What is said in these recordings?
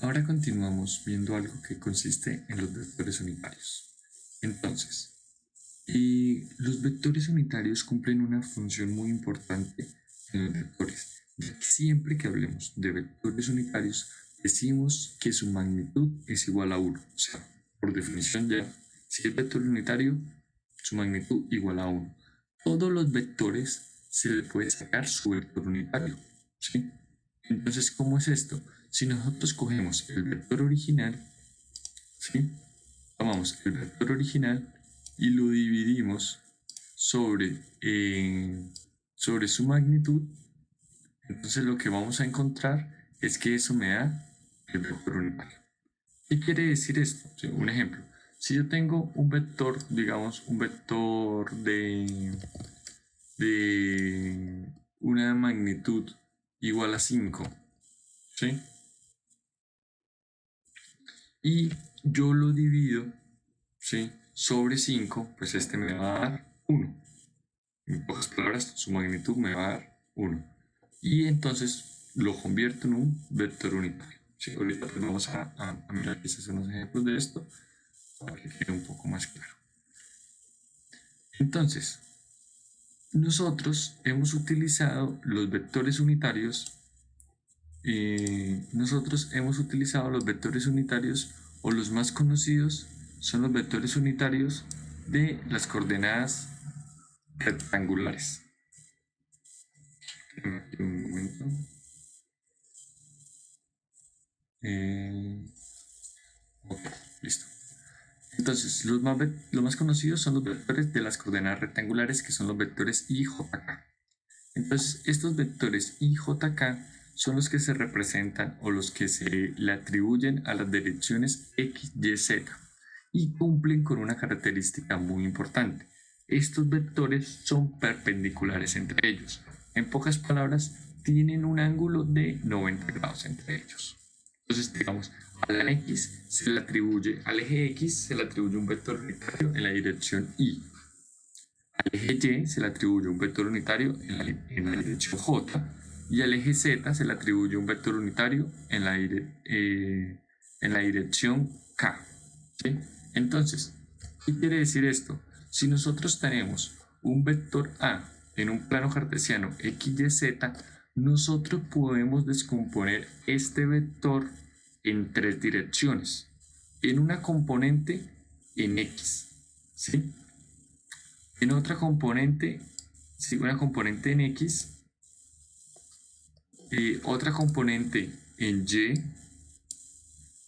Ahora continuamos viendo algo que consiste en los vectores unitarios. Entonces, los vectores unitarios cumplen una función muy importante en los vectores, ya que siempre que hablemos de vectores unitarios decimos que su magnitud es igual a 1. O sea, por definición ya, si es vector unitario, su magnitud igual a 1. Todos los vectores se le puede sacar su vector unitario, ¿sí? Entonces, ¿cómo es esto? Si nosotros cogemos el vector original, ¿sí? Tomamos el vector original y lo dividimos sobre su magnitud, entonces lo que vamos a encontrar es que eso me da el vector unitario. ¿Qué quiere decir esto? Sí, un ejemplo. Si yo tengo un vector, digamos, un vector de una magnitud igual a 5, ¿sí? Y yo lo divido, ¿sí?, sobre 5, pues este me va a dar 1. En pocas palabras, su magnitud me va a dar 1. Y entonces lo convierto en un vector unitario. ¿Sí? Ahorita pues vamos a mirar quizás unos ejemplos de esto para que quede un poco más claro. Entonces, nosotros hemos utilizado los vectores unitarios o los más conocidos son los vectores unitarios de las coordenadas rectangulares. Un momento. Ok, listo. Entonces, los más conocidos son los vectores de las coordenadas rectangulares, que son los vectores I, J, K. Entonces, estos vectores I, J, K son los que se representan o los que se le atribuyen a las direcciones X, Y, Z y cumplen con una característica muy importante. Estos vectores son perpendiculares entre ellos. En pocas palabras, tienen un ángulo de 90 grados entre ellos. Entonces, digamos, al eje X se le atribuye un vector unitario en la dirección Y. Al eje Y se le atribuye un vector unitario en la dirección J, y al eje Z se le atribuye un vector unitario en la dirección K. ¿Sí? Entonces, ¿qué quiere decir esto? Si nosotros tenemos un vector A en un plano cartesiano X, Y, Z, nosotros podemos descomponer este vector en tres direcciones. En una componente en X, ¿sí? En otra componente, sí, una componente en X, otra componente en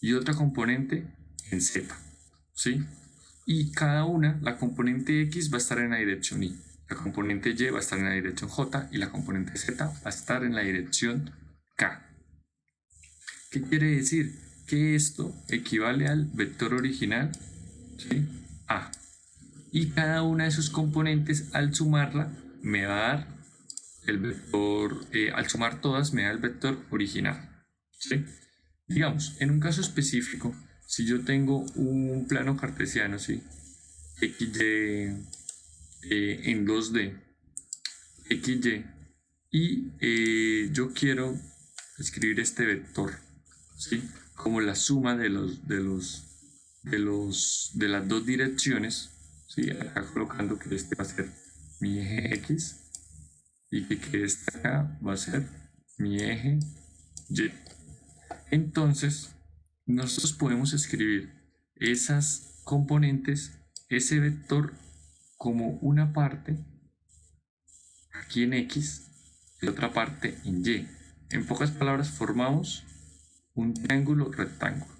y otra componente en Z, ¿sí? Y cada una, la componente X va a estar en la dirección Y, la componente Y va a estar en la dirección J y la componente Z va a estar en la dirección K. ¿Qué quiere decir? Que esto equivale al vector original, ¿sí?, A. Y cada una de sus componentes, al sumarla, me va a dar el vector, al sumar todas, me da el vector original, ¿sí? Digamos, en un caso específico, si yo tengo un plano cartesiano, ¿sí?, XY en 2D, XY, y yo quiero escribir este vector, ¿sí?, como la suma de las dos direcciones, ¿sí?, acá colocando que este va a ser mi eje X y que este acá va a ser mi eje Y. Entonces, nosotros podemos escribir esas componentes, ese vector, como una parte aquí en X y otra parte en Y. En pocas palabras, formamos un triángulo rectángulo.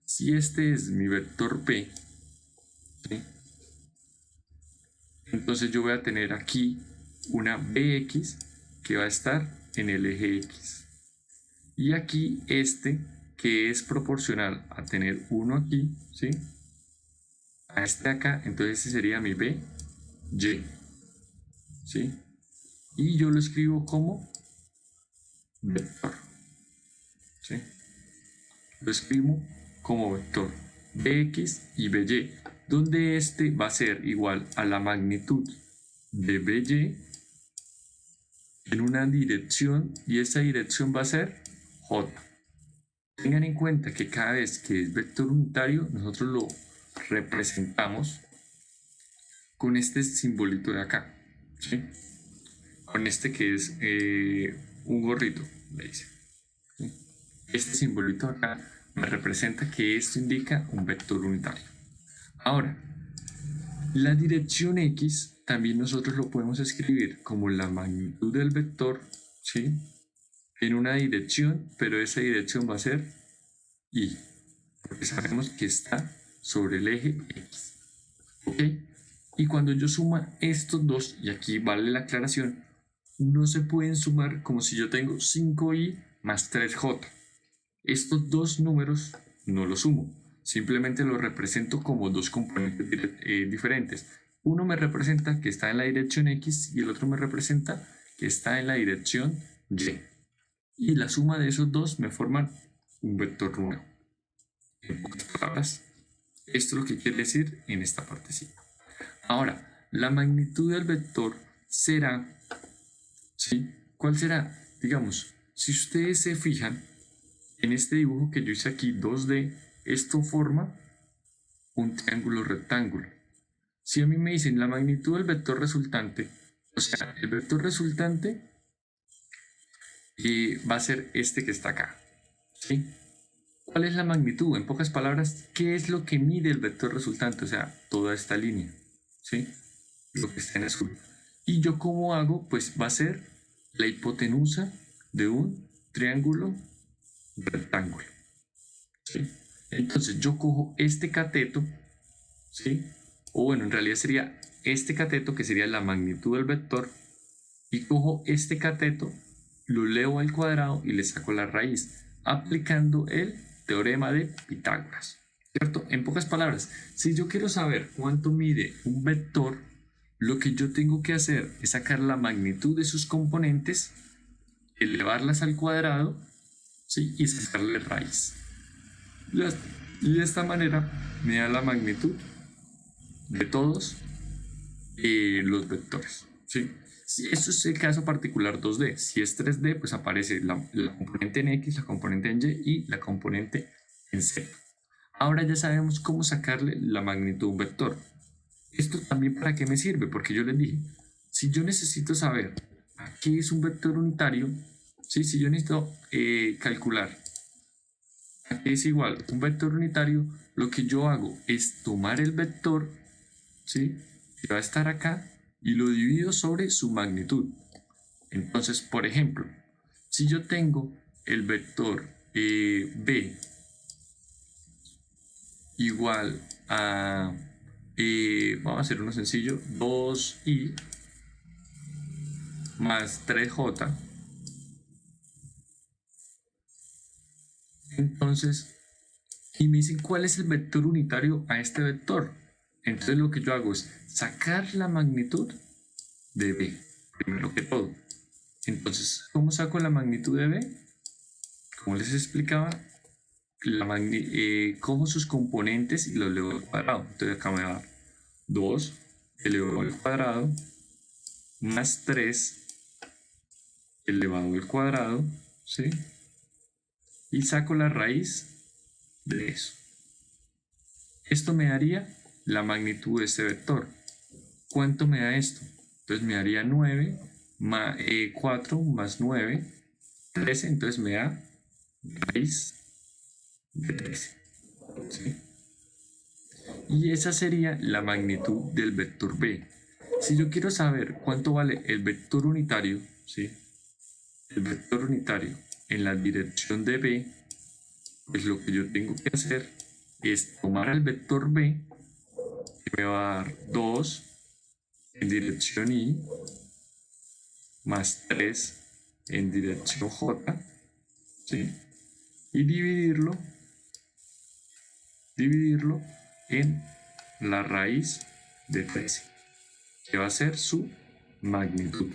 Si este es mi vector P, ¿sí?, entonces yo voy a tener aquí una BX que va a estar en el eje X. Y aquí este, que es proporcional a tener 1 aquí, ¿sí?, a este acá, entonces ese sería mi BY, ¿sí? Y yo lo escribo como vector, ¿sí? Lo escribo como vector Bx y By, donde este va a ser igual a la magnitud de By en una dirección, y esa dirección va a ser J. Tengan en en cuenta que cada vez que es vector unitario, nosotros lo representamos con este simbolito de acá, ¿sí? Con este que es un gorrito, le dice. ¿Sí? Este simbolito acá me representa que esto indica un vector unitario. Ahora, la dirección X también nosotros lo podemos escribir como la magnitud del vector, ¿sí? En una dirección, pero esa dirección va a ser Y, porque sabemos que está sobre el eje X. ¿Ok? Y cuando yo suma estos dos, y aquí vale la aclaración, no se pueden sumar como si yo tengo 5i más 3j. Estos dos números no los sumo, simplemente los represento como dos componentes diferentes. Uno me representa que está en la dirección X y el otro me representa que está en la dirección Y. Y la suma de esos dos me forman un vector nuevo. En pocas palabras, esto es lo que quiere decir en esta partecita. Ahora, la magnitud del vector será, ¿sí? ¿Cuál será? Digamos, si ustedes se fijan en este dibujo que yo hice aquí, 2D, esto forma un triángulo rectángulo. Si a mí me dicen la magnitud del vector resultante, o sea, el vector resultante va a ser este que está acá, ¿sí? ¿Cuál es la magnitud? En pocas palabras, ¿qué es lo que mide el vector resultante? O sea, toda esta línea, ¿sí? Lo que está en azul. ¿Y yo cómo hago? Pues va a ser la hipotenusa de un triángulo rectángulo, ¿sí? Entonces yo cojo este cateto, ¿sí? O bueno, en realidad sería este cateto, que sería la magnitud del vector, y cojo este cateto, lo elevo al cuadrado y le saco la raíz, aplicando el teorema de Pitágoras, ¿cierto? En pocas palabras, si yo quiero saber cuánto mide un vector, lo que yo tengo que hacer es sacar la magnitud de sus componentes, elevarlas al cuadrado, ¿sí? Y sacarle raíz. Y de esta manera me da la magnitud de todos los vectores, ¿sí? Si esto es el caso particular 2D, si es 3D, pues aparece la componente en X, la componente en Y y la componente en Z. Ahora ya sabemos cómo sacarle la magnitud a un vector. ¿Esto también para qué me sirve? Porque yo les dije, si yo necesito saber qué es un vector unitario, ¿sí? Si yo necesito calcular a qué es igual un vector unitario, lo que yo hago es tomar el vector, ¿sí? Que va a estar acá, y lo divido sobre su magnitud. Entonces, por ejemplo, si yo tengo el vector b igual a, vamos a hacer uno sencillo, 2i más 3j, entonces, y me dicen cuál es el vector unitario a este vector. Entonces lo que yo hago es sacar la magnitud de b, primero que todo. Entonces, ¿cómo saco la magnitud de b? Como les explicaba, cojo sus componentes y los elevo al cuadrado. Entonces acá me va a dar 2 elevado al cuadrado más 3 elevado al cuadrado, ¿sí? Y saco la raíz de eso. Esto me daría la magnitud de este vector. ¿Cuánto me da esto? Entonces me daría 9 más 4 más 9, 13, entonces me da raíz de 13. ¿Sí? Y esa sería la magnitud del vector b. Si yo quiero saber cuánto vale el vector unitario, ¿sí? El vector unitario en la dirección de b, pues lo que yo tengo que hacer es tomar el vector b, que me va a dar 2 en dirección y más 3 en dirección j, ¿sí? Y dividirlo en la raíz de 13, que va a ser su magnitud.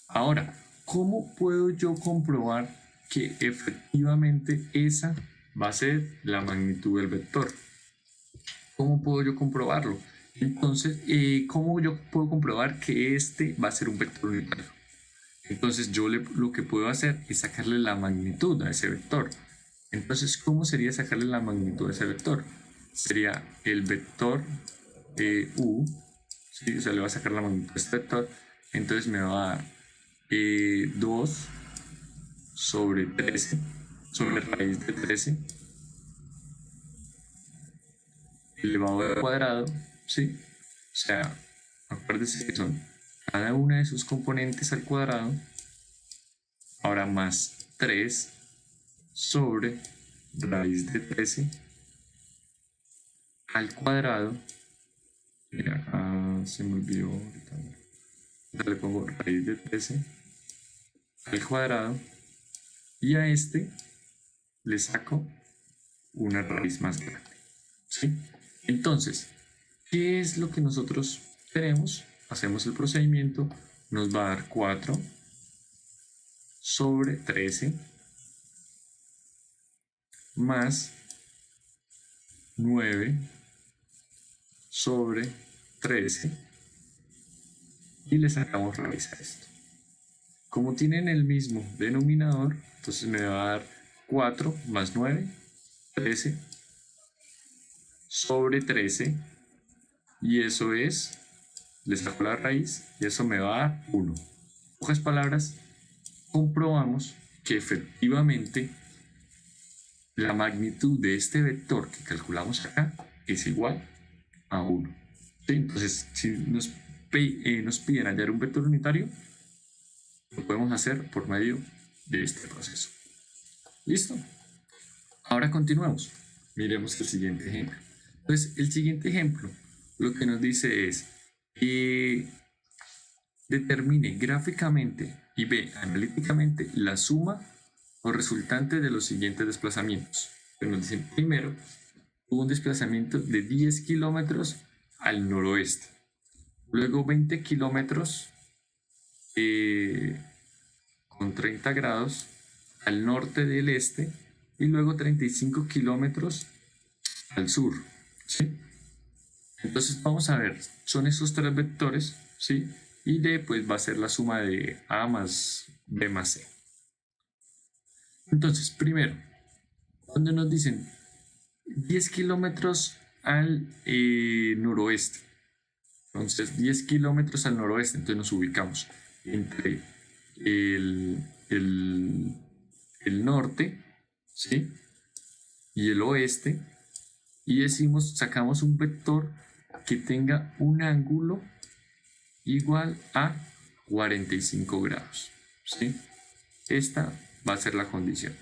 Ahora, ¿cómo puedo yo comprobar que efectivamente esa va a ser la magnitud del vector? ¿Cómo puedo yo comprobarlo? Entonces, ¿cómo yo puedo comprobar que este va a ser un vector unitario? Entonces yo lo que puedo hacer es sacarle la magnitud a ese vector. Entonces, ¿cómo sería sacarle la magnitud a ese vector? Sería el vector u, ¿sí? O sea, le va a sacar la magnitud a este vector. Entonces me va a dar 2 sobre 13, sobre raíz de 13, elevado al cuadrado, ¿sí? O sea, acuérdense que son cada una de sus componentes al cuadrado, ahora más 3 sobre raíz de 13 al cuadrado. Mira, acá se me olvidó ahorita. Le pongo raíz de 13 al cuadrado y a este le saco una raíz más grande, ¿sí? Entonces, ¿qué es lo que nosotros tenemos? Hacemos el procedimiento, nos va a dar 4 sobre 13 más 9 sobre 13 y le sacamos raíz a esto. Como tienen el mismo denominador, entonces me va a dar 4 más 9, 13 sobre 13 y eso es, le saco la raíz y eso me va a dar 1. En pocas palabras, comprobamos que efectivamente la magnitud de este vector que calculamos acá es igual a 1. ¿Sí? Entonces, si nos piden hallar un vector unitario, lo podemos hacer por medio de este proceso. ¿Listo? Ahora continuemos. Miremos el siguiente ejemplo. Entonces, el siguiente ejemplo lo que nos dice es determine gráficamente y ve analíticamente la suma o resultante de los siguientes desplazamientos. Pero nos dicen primero, hubo un desplazamiento de 10 kilómetros al noroeste, luego 20 kilómetros con 30 grados al norte del este y luego 35 kilómetros al sur, ¿sí? Entonces vamos a ver, son esos tres vectores, ¿sí? Y D pues va a ser la suma de A más B más C. Entonces, primero, cuando nos dicen 10 kilómetros al noroeste, entonces 10 kilómetros al noroeste, entonces nos ubicamos entre el, el norte, ¿sí? Y el oeste, y decimos, sacamos un vector que tenga un ángulo igual a 45 grados, ¿sí? Esta va a ser la condición,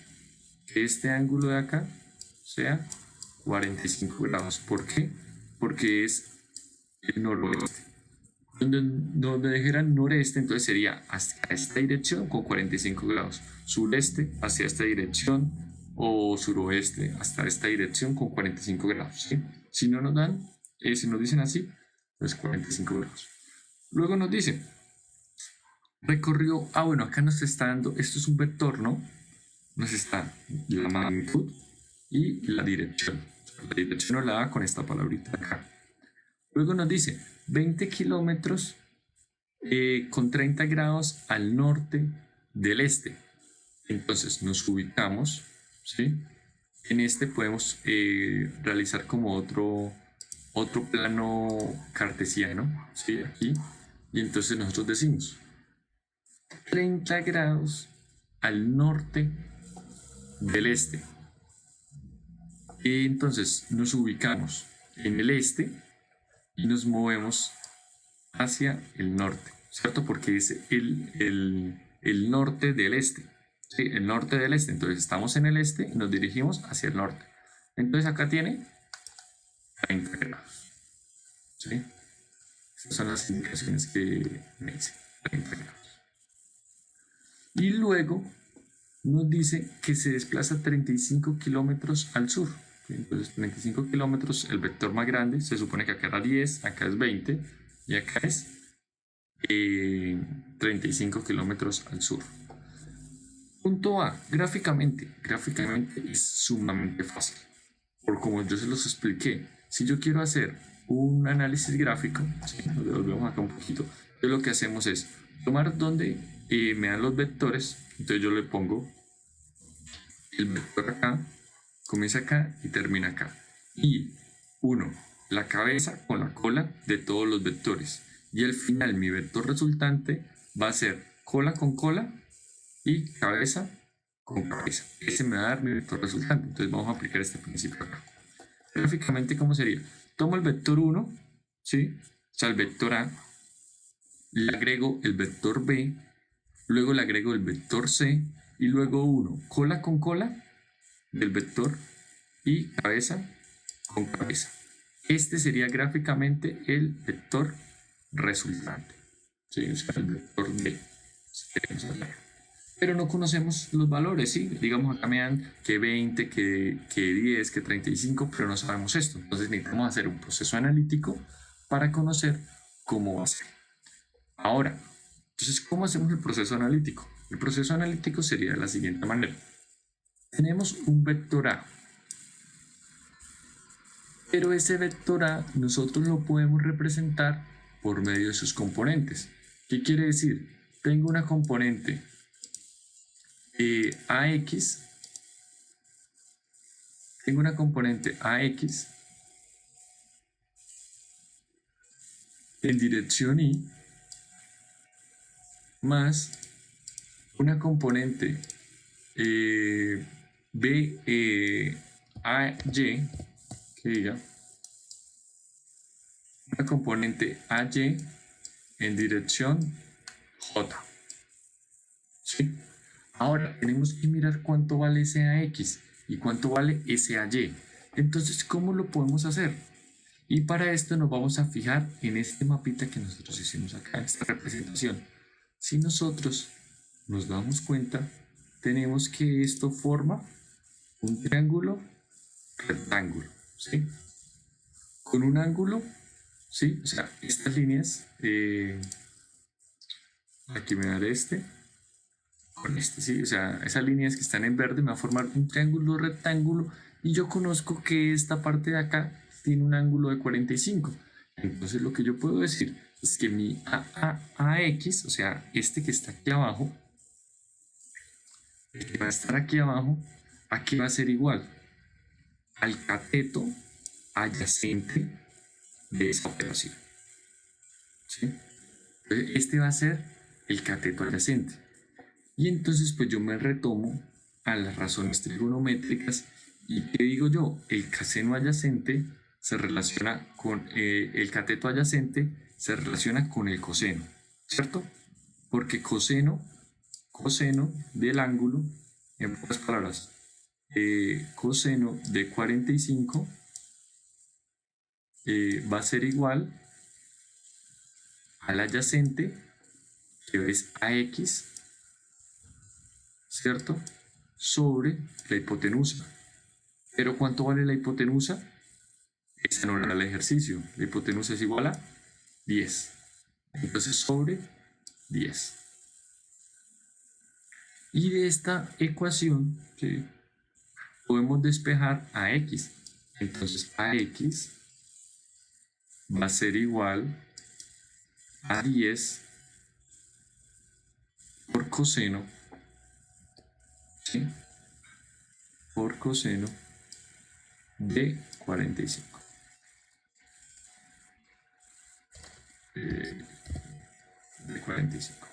que este ángulo de acá sea 45 grados. ¿Por qué? Porque es el noroeste. Donde dijera noreste, entonces sería hacia esta dirección con 45 grados, sureste hacia esta dirección o suroeste hasta esta dirección con 45 grados, ¿sí? Si no nos dan, si nos dicen así, pues 45 grados. Luego nos dice, recorrió, bueno, acá nos está dando, esto es un vector, ¿no? Nos está la magnitud y la dirección. La dirección nos la da con esta palabrita acá. Luego nos dice 20 kilómetros con 30 grados al norte del este. Entonces nos ubicamos, ¿sí? En este podemos realizar como otro plano cartesiano, ¿sí? Aquí. Y entonces nosotros decimos 30 grados al norte del este. Y entonces nos ubicamos en el este y nos movemos hacia el norte, ¿cierto? Porque es el norte del este, ¿sí? El norte del este. Entonces estamos en el este y nos dirigimos hacia el norte. Entonces acá tiene 30 grados, ¿sí? Estas son las indicaciones que me dice, 30 grados. Y luego nos dice que se desplaza 35 kilómetros al sur. Entonces 35 kilómetros, el vector más grande, se supone que acá era 10, acá es 20 y acá es 35 kilómetros al sur. Punto A, gráficamente es sumamente fácil. Por como yo se los expliqué, si yo quiero hacer un análisis gráfico, ¿sí? Nos devolvemos acá un poquito, entonces lo que hacemos es tomar donde me dan los vectores, entonces yo le pongo el vector acá, comienza acá y termina acá. Y 1, la cabeza con la cola de todos los vectores. Y al final mi vector resultante va a ser cola con cola y cabeza con cabeza. Ese me va a dar mi vector resultante. Entonces vamos a aplicar este principio acá. Gráficamente, ¿cómo sería? Tomo el vector 1, ¿sí? O sea, el vector A, le agrego el vector B, luego le agrego el vector C y luego 1, cola con cola del vector y cabeza con cabeza. Este sería gráficamente el vector resultante, ¿sí? O sea, el vector D. Pero no conocemos los valores, ¿sí? Digamos acá me dan que 20, que 10, que 35, pero no sabemos esto. Entonces necesitamos hacer un proceso analítico para conocer cómo va a ser. Ahora, entonces, ¿cómo hacemos el proceso analítico? El proceso analítico sería de la siguiente manera. Tenemos un vector A, pero ese vector A nosotros lo podemos representar por medio de sus componentes. ¿Qué quiere decir? Tengo una componente AX, tengo una componente AX en dirección Y más una componente AY, que diga, una componente AY en dirección J. ¿Sí? Ahora tenemos que mirar cuánto vale ese AX y cuánto vale ese AY. Entonces, ¿cómo lo podemos hacer? Y para esto nos vamos a fijar en este mapita que nosotros hicimos acá, esta representación. Si nosotros nos damos cuenta, tenemos que esto forma un triángulo rectángulo, ¿sí? Con un ángulo, ¿sí? O sea, estas líneas, aquí me daré este, con este, ¿sí? O sea, esas líneas que están en verde me va a formar un triángulo rectángulo y yo conozco que esta parte de acá tiene un ángulo de 45. Entonces lo que yo puedo decir es que mi AX, o sea, este que está aquí abajo, el que va a estar aquí abajo, aquí va a ser igual al cateto adyacente de esa operación. ¿Sí? Entonces, este va a ser el cateto adyacente. Y entonces pues yo me retomo a las razones trigonométricas y ¿qué digo yo? El caseno adyacente se relaciona con el cateto adyacente se relaciona con el coseno, ¿cierto? Porque coseno del ángulo, en pocas palabras, coseno de 45 va a ser igual al adyacente, que es AX, ¿cierto? Sobre la hipotenusa. Pero ¿cuánto vale la hipotenusa? Esa no era el ejercicio. La hipotenusa es igual a 10. Entonces sobre 10. Y de esta ecuación, ¿sí?, podemos despejar a x. Entonces ax va a ser igual a 10 por coseno, ¿sí?, por coseno de 45. De 45.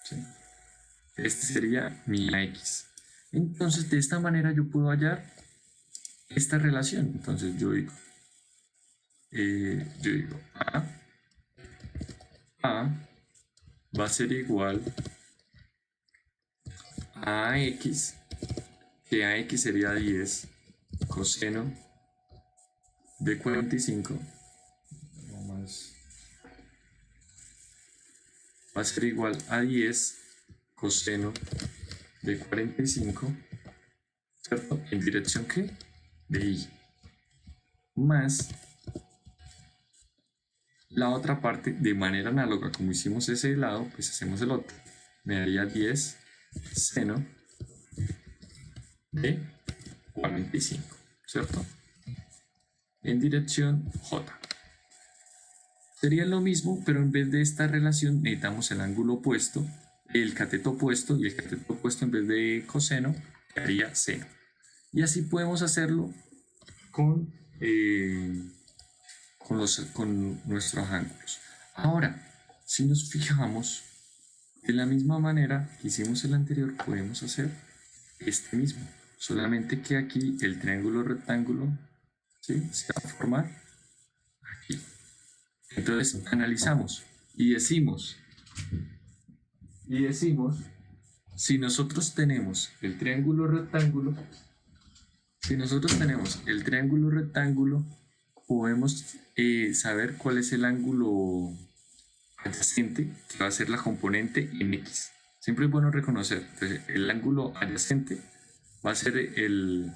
¿Sí? Este sería mi AX. Entonces, de esta manera yo puedo hallar esta relación. Entonces, yo digo A va a ser igual a AX, que AX sería 10 coseno de 45, va a ser igual a 10 coseno de 45, ¿cierto? ¿En dirección qué? De Y. Más la otra parte, de manera análoga, como hicimos ese lado, pues hacemos el otro. Me daría 10 seno de 45, ¿cierto? En dirección J. Sería lo mismo, pero en vez de esta relación necesitamos el ángulo opuesto, el cateto opuesto, y el cateto opuesto en vez de coseno quedaría seno. Y así podemos hacerlo con, con nuestros ángulos. Ahora, si nos fijamos, de la misma manera que hicimos el anterior, podemos hacer este mismo. Solamente que aquí el triángulo rectángulo, ¿sí?, se va a formar aquí. Entonces analizamos y decimos, si nosotros tenemos el triángulo rectángulo, podemos saber cuál es el ángulo adyacente, que va a ser la componente en X. Siempre es bueno reconocer. Entonces, el ángulo adyacente va a ser el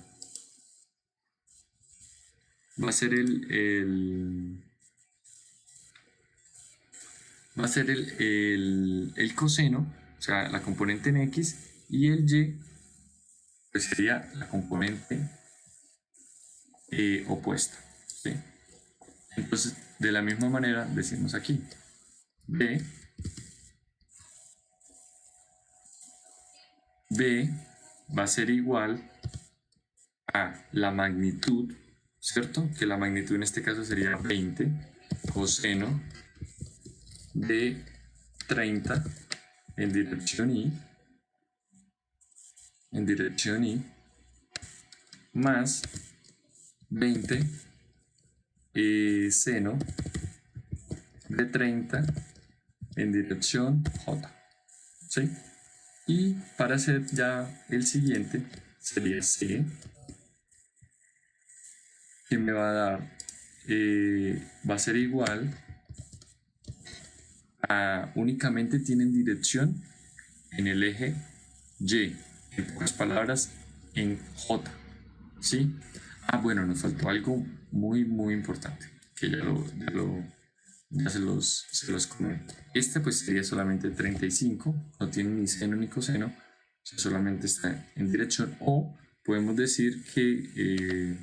coseno, o sea, la componente en X, y el Y pues sería la componente opuesta, ¿sí? Entonces, de la misma manera decimos aquí, B va a ser igual a la magnitud, ¿cierto? Que la magnitud en este caso sería 20 coseno de 30 en dirección Y, más 20 seno de 30 en dirección J, ¿sí? Y para hacer ya el siguiente sería C, que me va a dar, va a ser igual a, únicamente tienen dirección en el eje Y, en pocas palabras, en J, ¿sí? Ah, bueno, nos faltó algo muy importante, que ya se los comento. Este pues sería solamente 35, no tiene ni seno ni coseno, solamente está en dirección, o podemos decir que,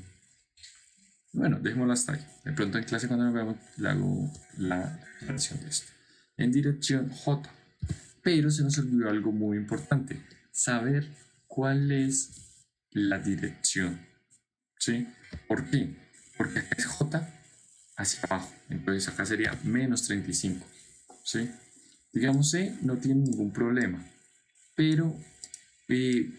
bueno, dejémoslo hasta ahí. De pronto en clase cuando nos veamos le hago la aclaración de esto. En dirección J. Pero se nos olvidó algo muy importante, saber cuál es la dirección, ¿sí? ¿Por qué? Porque acá es J hacia abajo, entonces acá sería menos 35, ¿sí? Digamos C no tiene ningún problema, pero B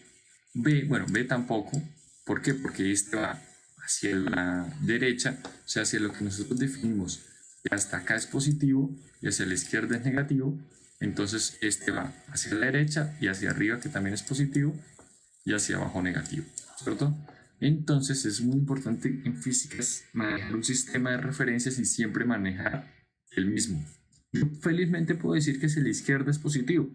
tampoco. ¿Por qué? Porque este va hacia la derecha, o sea, hacia lo que nosotros definimos, que hasta acá es positivo y hacia la izquierda es negativo. Entonces este va hacia la derecha y hacia arriba, que también es positivo, y hacia abajo negativo, ¿cierto? Entonces es muy importante en físicas manejar un sistema de referencias y siempre manejar el mismo. Yo felizmente puedo decir que hacia la izquierda es positivo,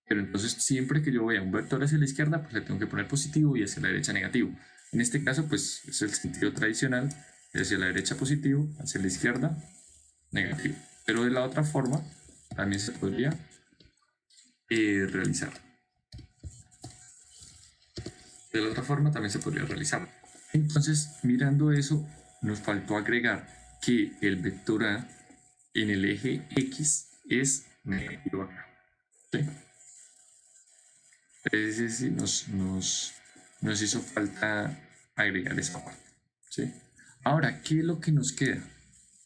pero entonces siempre que yo vea un vector hacia la izquierda, pues le tengo que poner positivo y hacia la derecha negativo. En este caso, pues es el sentido tradicional, hacia la derecha positivo, hacia la izquierda negativo. Pero de la otra forma también se podría realizar. De la otra forma también se podría realizar. Entonces, mirando eso, nos faltó agregar que el vector A en el eje X es negativo acá, ¿sí? Es decir, nos hizo falta agregar esa parte, ¿sí? Ahora, ¿qué es lo que nos queda?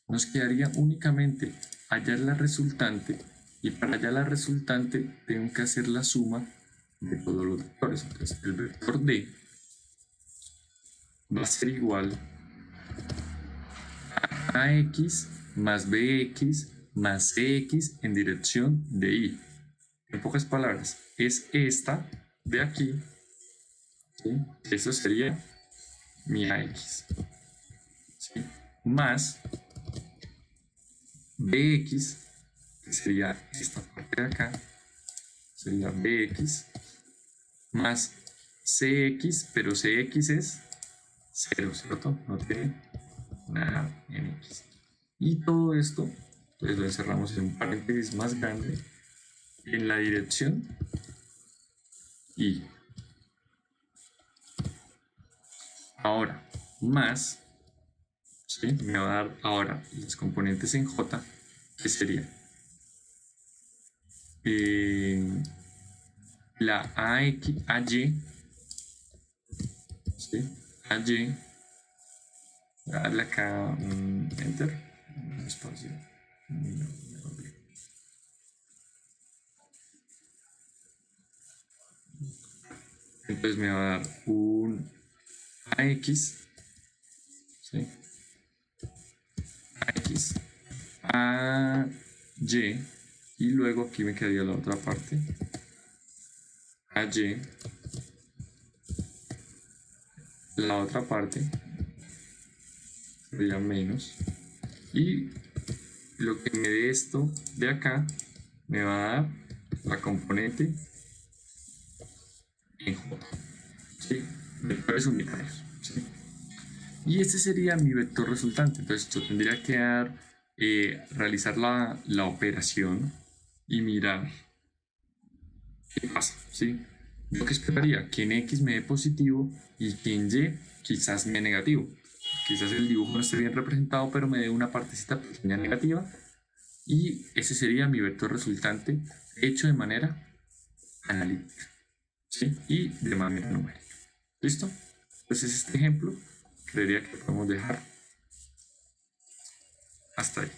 Nos quedaría únicamente hallar la resultante, y para hallar la resultante tengo que hacer la suma de todos los vectores. Entonces, el vector D va a ser igual a AX más BX más CX en dirección de Y. En pocas palabras, es esta de aquí, ¿sí? Eso sería mi AX, ¿sí? Más BX, que sería esta parte de acá, sería BX, más CX, pero CX es 0, ¿cierto? No tiene nada en X. Y todo esto, pues lo encerramos en un paréntesis más grande en la dirección Y. Ahora, más, ¿sí? Me va a dar ahora los componentes en J, que sería la AY, ¿sí? AY, voy a darle acá un enter, un espacio. Entonces me va a dar un AX, ¿sí? AX, AY, y luego aquí me quedaría la otra parte, AY, la otra parte sería menos, y lo que me dé esto de acá me va a dar la componente en J, ¿sí? Vectores unitarios, ¿sí? Y este sería mi vector resultante. Entonces yo tendría que realizar la operación y mirar qué pasa, ¿sí? Yo que esperaría que en X me dé positivo y que en Y quizás me dé negativo. Quizás el dibujo no esté bien representado, pero me dé una partecita pequeña negativa. Y ese sería mi vector resultante hecho de manera analítica, ¿sí? Y de manera numérica. ¿Listo? Entonces este ejemplo creería que podemos dejar hasta ahí.